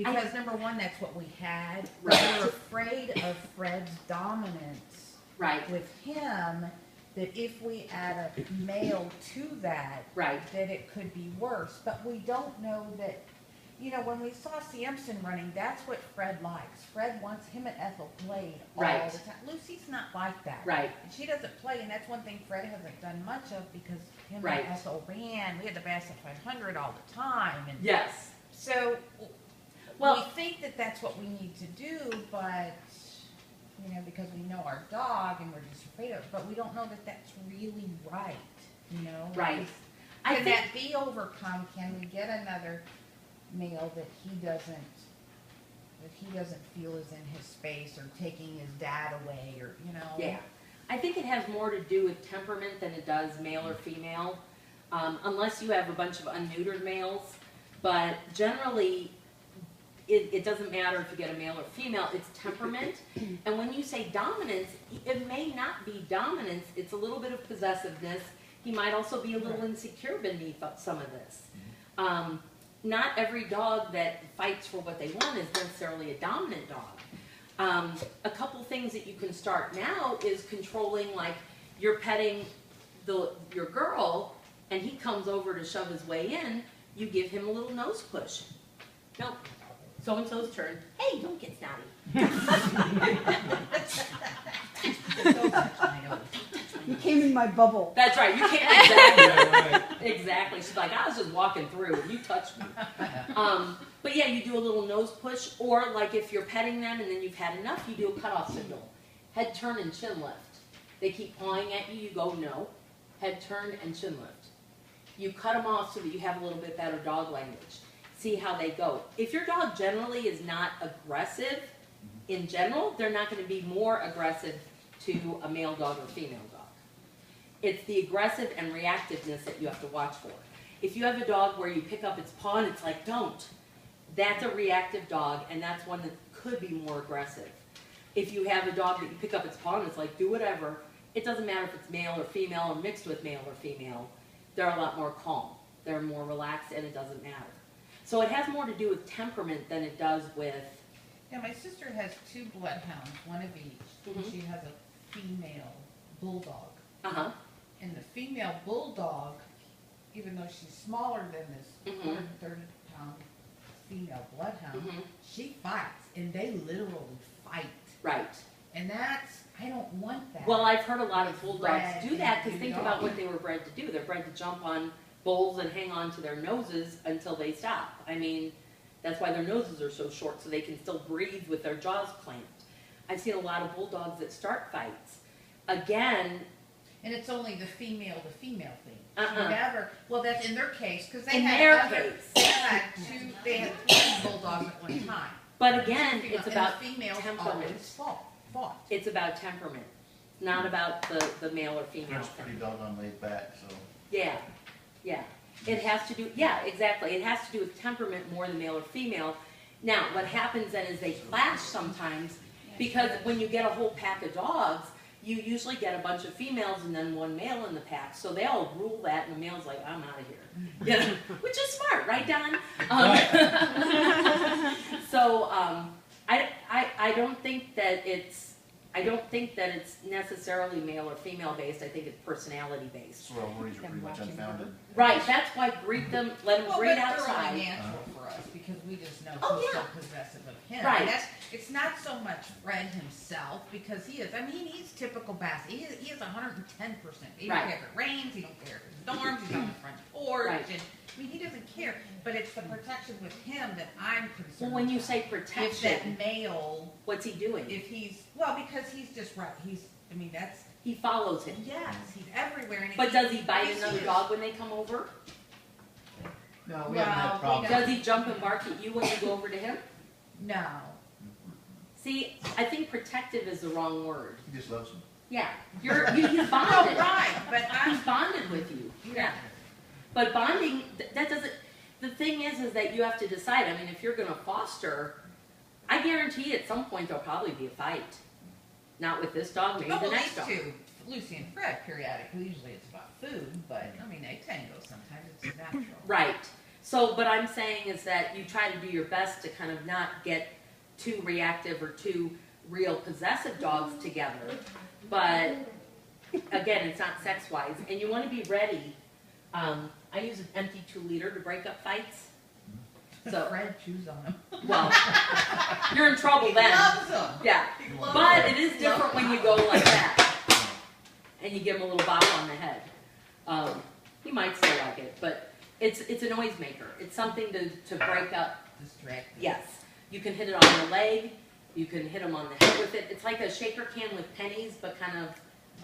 Because number one, that's what we had. Right. We were afraid of Fred's dominance Right. with him, that if we add a male to that, Right. that it could be worse. But we don't know that, you know, when we saw Samson running, that's what Fred likes. Fred wants, him and Ethel played all Right. the time. Lucy's not like that. Right. And she doesn't play, and that's one thing Fred hasn't done much of, because him Right. and Ethel ran. We had the Bassett 500 all the time. And Yes. so, Well- we think that that's what we need to do, but, you know, because we know our dog and we're just afraid of it, but we don't know that that's really right, you know? Right. I Can think- that be overcome? Can we get another male that he doesn't feel is in his space, or taking his dad away, or, you know? Yeah. I think it has more to do with temperament than it does male or female, unless you have a bunch of unneutered males. But generally, it doesn't matter if you get a male or female, it's temperament. And when you say dominance, it may not be dominance, it's a little bit of possessiveness. He might also be a little insecure beneath some of this. Not every dog that fights for what they want is necessarily a dominant dog. A couple things that you can start now is controlling, like you're petting your girl and he comes over to shove his way in, you give him a little nose push. No, so-and-so's turn. Hey, don't get snotty. You came in my bubble. That's right, you can't exactly. She's like, I was just walking through and you touched me. But yeah, you do a little nose push, or like if you're petting them and then you've had enough, you do a cutoff signal. Head turn and chin lift. They keep pawing at you, you go no. Head turn and chin lift. You cut them off so that you have a little bit better dog language. See how they go. If your dog generally is not aggressive, in general, they're not going to be more aggressive to a male dog or female dog. It's the aggressive and reactiveness that you have to watch for. If you have a dog where you pick up its paw and it's like, don't, that's a reactive dog, and that's one that could be more aggressive. If you have a dog that you pick up its paw and it's like, do whatever, it doesn't matter if it's male or female or mixed with male or female, they're a lot more calm. They're more relaxed, and it doesn't matter. So it has more to do with temperament than it does with... Yeah, my sister has 2 bloodhounds, one of each, and she has a female bulldog. Uh-huh. And the female bulldog, even though she's smaller than this 130-pound female bloodhound, she fights, and they literally fight. Right. And that's, I don't want that. Well, I've heard a lot of bulldogs Bred do that, because and think dog. about what they were bred to do. They're bred to jump on bulls and hang on to their noses until they stop. I mean, that's why their noses are so short, so they can still breathe with their jaws clamped. I've seen a lot of bulldogs that start fights. Again... And it's only the female thing. Never. Well, that's in their case, because they In had their other, case. they had 3 bulldogs at one time. But again, Female- it's about and the females temperament. always fought. It's about temperament, not about the male or female They're thing. pretty doggone laid back, so. Yeah, yeah. It has to do, yeah, exactly. It has to do with temperament more than male or female. Now, what happens then is they clash sometimes, because when you get a whole pack of dogs, you usually get a bunch of females and then 1 male in the pack. So they all rule that, and the male's like, I'm out of here. You know, which is smart, right, Don? So I don't think that it's necessarily male or female based. I think it's personality based. So our worries are pretty much unfounded. Right. That's why breed them. Let them Well, breed but they're outside. only natural for us, because we just know Oh, who's yeah. so possessive of him. Right. And it's not so much Fred himself, because he is. I mean, he's typical Bassett. He is 110%. He don't Right. care if it rains. He don't care if it storms. He's on the front porch. Right. And, I mean, he doesn't care. But it's the protection with him that I'm concerned. Well, when you about. say If protection, that male, what's he doing? if he's because he's just right. I mean, that's He follows him. yes. He's everywhere. And But does he bite he's another huge. dog when they come over? No, we Well, haven't had we problems. Does he jump and bark at you when you go over to him? No. See, I think protective is the wrong word. He just loves them. Yeah, he's No, bonded. right. But He's I'm. bonded with you. Yeah. But bonding, that doesn't, the thing is that you have to decide. I mean, if you're gonna foster, I guarantee at some point there'll probably be a fight. Not with this dog, maybe Oh, the well, next these dog. two, Lucy and Fred, periodically. Usually it's about food, but I mean, they tango sometimes. It's natural. Right. So, but I'm saying is that you try to do your best to kind of not get too reactive or too real possessive dogs together. But again, it's not sex-wise. And you want to be ready. I use an empty 2-liter to break up fights. So, Fred chews on them. well, you're in trouble then. Loves them. Yeah. He loves But them. it is different when you go like that. And you give him a little bop on the head. He might still like it, but it's a noisemaker. It's something to break up. Distract. Yes. You can hit it on the leg. You can hit him on the head with it. It's like a shaker can with pennies, but kind of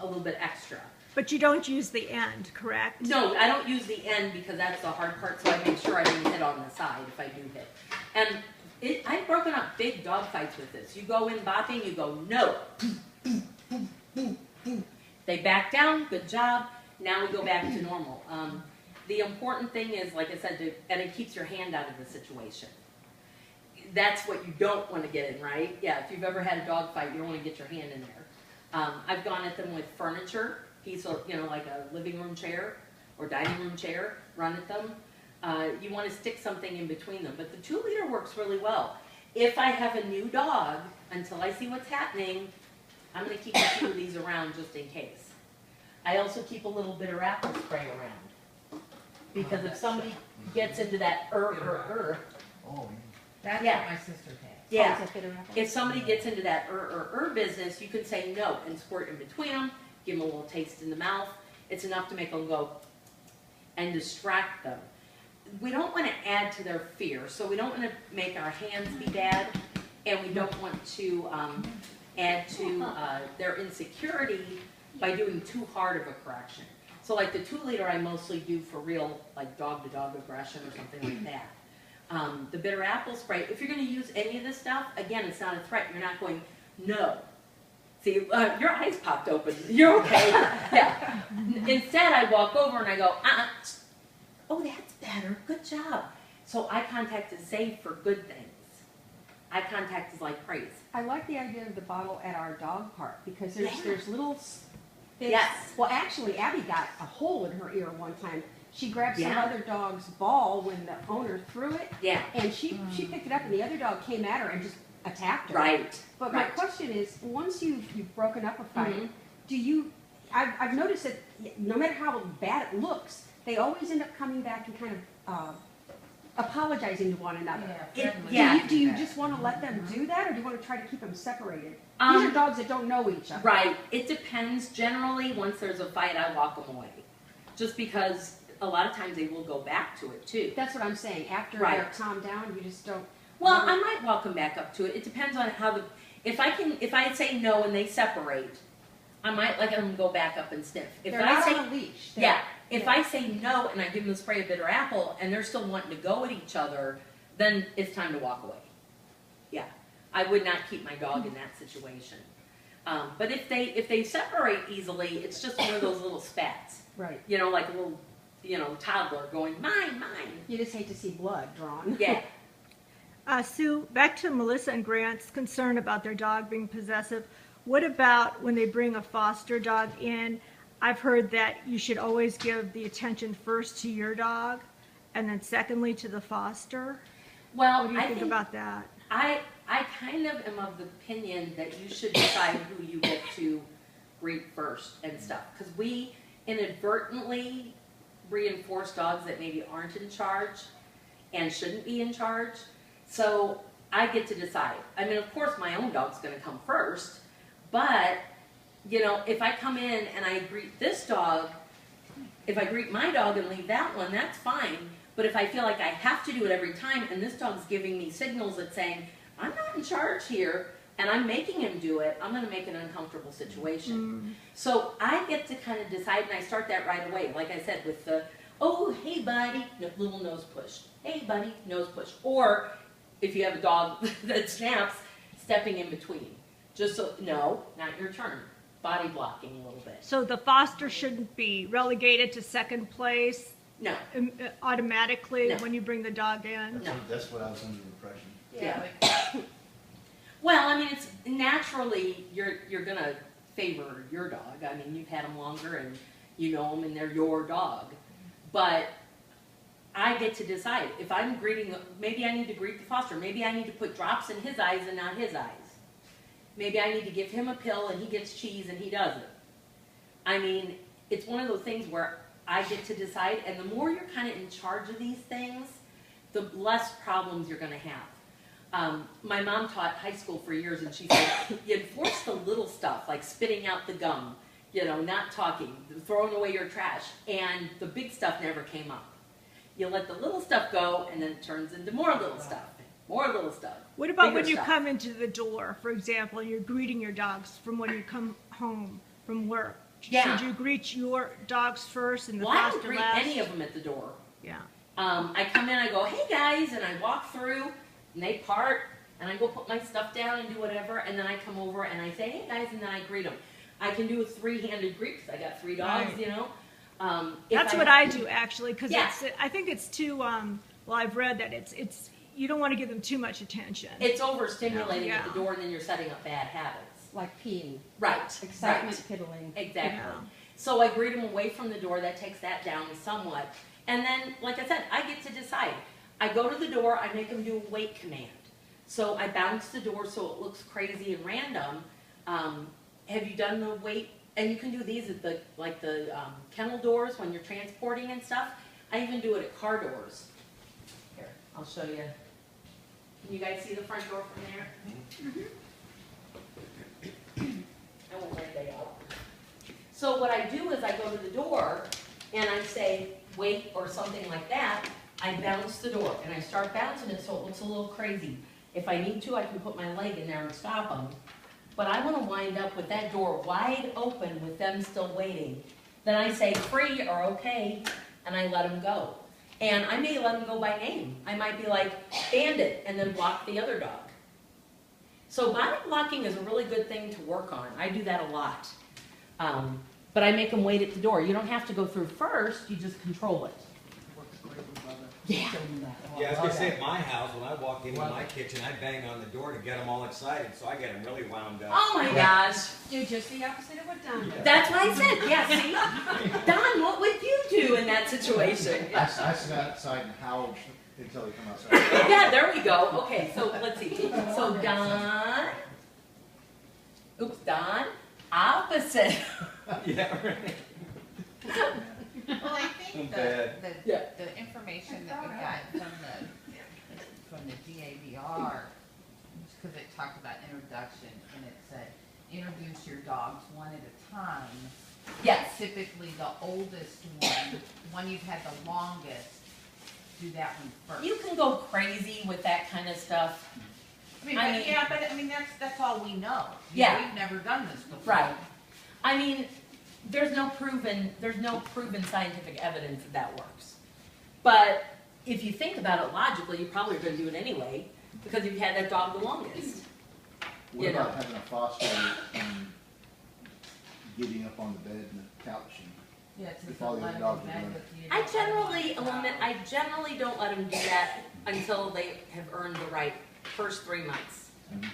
a little bit extra. But you don't use the end, correct? No, I don't use the end because that's the hard part, so I make sure I didn't hit on the side if I do hit. And I've broken up big dog fights with this. You go in bopping, you go, no. They back down, good job. Now we go back to normal. The important thing is, like I said, and it keeps your hand out of the situation. That's what you don't want to get in, right? Yeah, if you've ever had a dog fight, you don't want to get your hand in there. I've gone at them with furniture, piece of, like a living room chair or dining room chair, run at them. You want to stick something in between them, but the 2-liter works really well. If I have a new dog, until I see what's happening, I'm going to keep a few of these around just in case. I also keep a little bitter apple spray around. Because if somebody gets into that Oh, That's Yeah. what my sister has. yeah. Oh, is that bitter apple? If somebody gets into that business, you can say no and squirt in between them, give them a little taste in the mouth. It's enough to make them go and distract them. We don't want to add to their fear, so we don't want to make our hands be bad, and we don't want to add to their insecurity by doing too hard of a correction. So like the 2-liter I mostly do for real, like dog-to-dog aggression or something like that. The bitter apple spray, if you're going to use any of this stuff, again, it's not a threat. You're not going, no. See, your eyes popped open. You're okay. Yeah. Instead, I walk over and I go, oh, that's better. Good job. So eye contact is safe for good things. Eye contact is like praise. I like the idea of the bottle at our dog park because Yeah. there's little. Yes. Well, actually, Abby got a hole in her ear one time. She grabbed some Yeah. other dog's ball when the owner threw it, Yeah. and she picked it up, and the other dog came at her and just attacked her. Right. But my Right. question is, once you've broken up a fight, Mhm. do you? I've noticed that no matter how bad it looks, they always end up coming back and kind of apologizing to one another. It- Fred would yeah. Do you that. just want to let them do that, or do you want to try to keep them separated? These Um, are dogs that don't know each other. Right. It depends. Generally, once there's a fight, I walk them away. Just because a lot of times they will go back to it too. That's what I'm saying. After Right. they're calmed down, you just don't. Well, I might walk them back up to it. It depends on how if I say no and they separate, I might let them go back up and sniff. If They're I not say, on a leash. They're- yeah, if yeah. I say no and I give them the spray of bitter apple and they're still wanting to go at each other, then it's time to walk away. Yeah, I would not keep my dog in that situation. But if they separate easily, it's just one of those little spats. Right. Like a little, toddler going, mine, mine. You just hate to see blood drawn. Yeah. Sue, back to Melissa and Grant's concern about their dog being possessive. What about when they bring a foster dog in? I've heard that you should always give the attention first to your dog and then secondly to the foster. Well, What do you think about that? I kind of am of the opinion that you should decide who you get to greet first and stuff. Because we inadvertently reinforce dogs that maybe aren't in charge and shouldn't be in charge. So I get to decide. I mean, of course, my own dog's going to come first. But, if I come in and I greet this dog, if I greet my dog and leave that one, that's fine. But if I feel like I have to do it every time and this dog's giving me signals that saying, I'm not in charge here, and I'm making him do it, I'm going to make an uncomfortable situation. So I get to kind of decide, and I start that right away. Like I said, with the, oh, hey, buddy, little nose push. Hey, buddy, nose push. Or if you have a dog that snaps, stepping in between. Just so, no, not your turn. Body blocking a little bit. So the foster shouldn't be relegated to second place No, automatically No. when you bring the dog in? No. That's what I was under the impression. Yeah. Like, well, I mean, it's naturally you're gonna favor your dog. I mean, you've had them longer and you know them, and they're your dog. But I get to decide. If I'm greeting, maybe I need to greet the foster. Maybe I need to put drops in his eyes and not his eyes. Maybe I need to give him a pill and he gets cheese and he doesn't. I mean, it's one of those things where I get to decide, and the more you're kind of in charge of these things, the less problems you're going to have. My mom taught high school for years, and she said, you enforce the little stuff, like spitting out the gum, you know, not talking, throwing away your trash, and the big stuff never came up. You let the little stuff go, and then it turns into more little stuff, more little stuff. What about bigger when you stuff. come into the door, for example, and you're greeting your dogs from when you come home from work? Yeah. Should you greet your dogs first and the Well, I don't foster greet last? any of them at the door. Yeah. I come in, I go, hey guys, and I walk through, and they part, and I go put my stuff down and do whatever, and then I come over and I say, hey guys, and then I greet them. I can do a three-handed greet, 'cause I got 3 dogs, Right. you know. That's what I do actually, because Yeah. I think it's too, well, I've read that it's you don't want to give them too much attention. It's overstimulating at Yeah. the door, and then you're setting up bad habits. Like peeing, Right. excitement, Right. piddling. Exactly. Yeah. So I greet them away from the door. That takes that down somewhat. And then, like I said, I get to decide. I go to the door. I make them do a wait command. So I bounce the door so it looks crazy and random. Have you done the wait? And you can do these at the kennel doors when you're transporting and stuff. I even do it at car doors. Here, I'll show you. Can you guys see the front door from there? I won't let they out. So what I do is I go to the door and I say, wait, or something like that. I bounce the door and I start bouncing it so it looks a little crazy. If I need to, I can put my leg in there and stop them. But I want to wind up with that door wide open with them still waiting. Then I say free or okay, and I let them go. And I may let them go by name. I might be like, Bandit, and then block the other dog. So body blocking is a really good thing to work on. I do that a lot. But I make them wait at the door. You don't have to go through first, you just control it. Yeah. Yeah, I was gonna say at my house, when I walk into my kitchen, I bang on the door to get them all excited, so I get them really wound up. Oh my gosh. Do just the opposite of what Don does. That's what I said. Yeah, see? Don, what would you do in that situation? I sat outside and howled until he come outside. Yeah, there we go. Okay, so let's see. So Don. Oops, Don. Opposite. Yeah, right. Well, I think Bad. Yeah. the information that we got from the GABR, because it talked about introduction, and it said, introduce your dogs one at a time. Yes. Typically, the oldest one you've had the longest, do that one first. You can go crazy with that kind of stuff. That's all we know. Yeah. We've never done this before. Right. I mean, there's no proven scientific evidence that works. But if you think about it logically, you're probably going to do it anyway because you've had that dog the longest. What You about know. having a foster and getting up on the bed and the couch and Yeah, it's If all the other dogs are doing it. I generally don't let them do that until they have earned the right first 3 months. Mhm.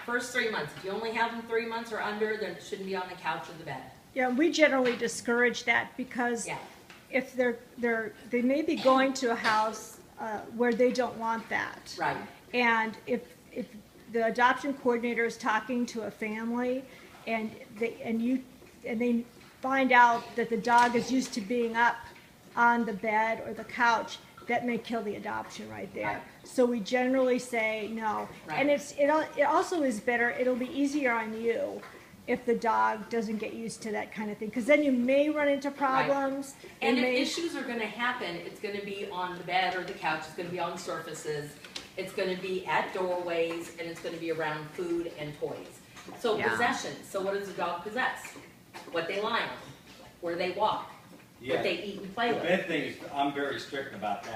First 3 months. If you only have them 3 months or under, then it shouldn't be on the couch or the bed. Yeah, we generally discourage that because Yeah. if they may be going to a house where they don't want that. Right. And if the adoption coordinator is talking to a family and they find out that the dog is used to being up on the bed or the couch, that may kill the adoption right there. Right. So we generally say no. Right. And it also is better, it'll be easier on you if the dog doesn't get used to that kind of thing, because then you may run into problems. And if may- issues are going to happen, it's going to be on the bed or the couch. It's going to be on surfaces. It's going to be at doorways, and it's going to be around food and toys. So Yeah. possession. So what does the dog possess? What they lie on, where they walk, Yeah. what they eat and play The with. bed thing is, I'm very strict about that.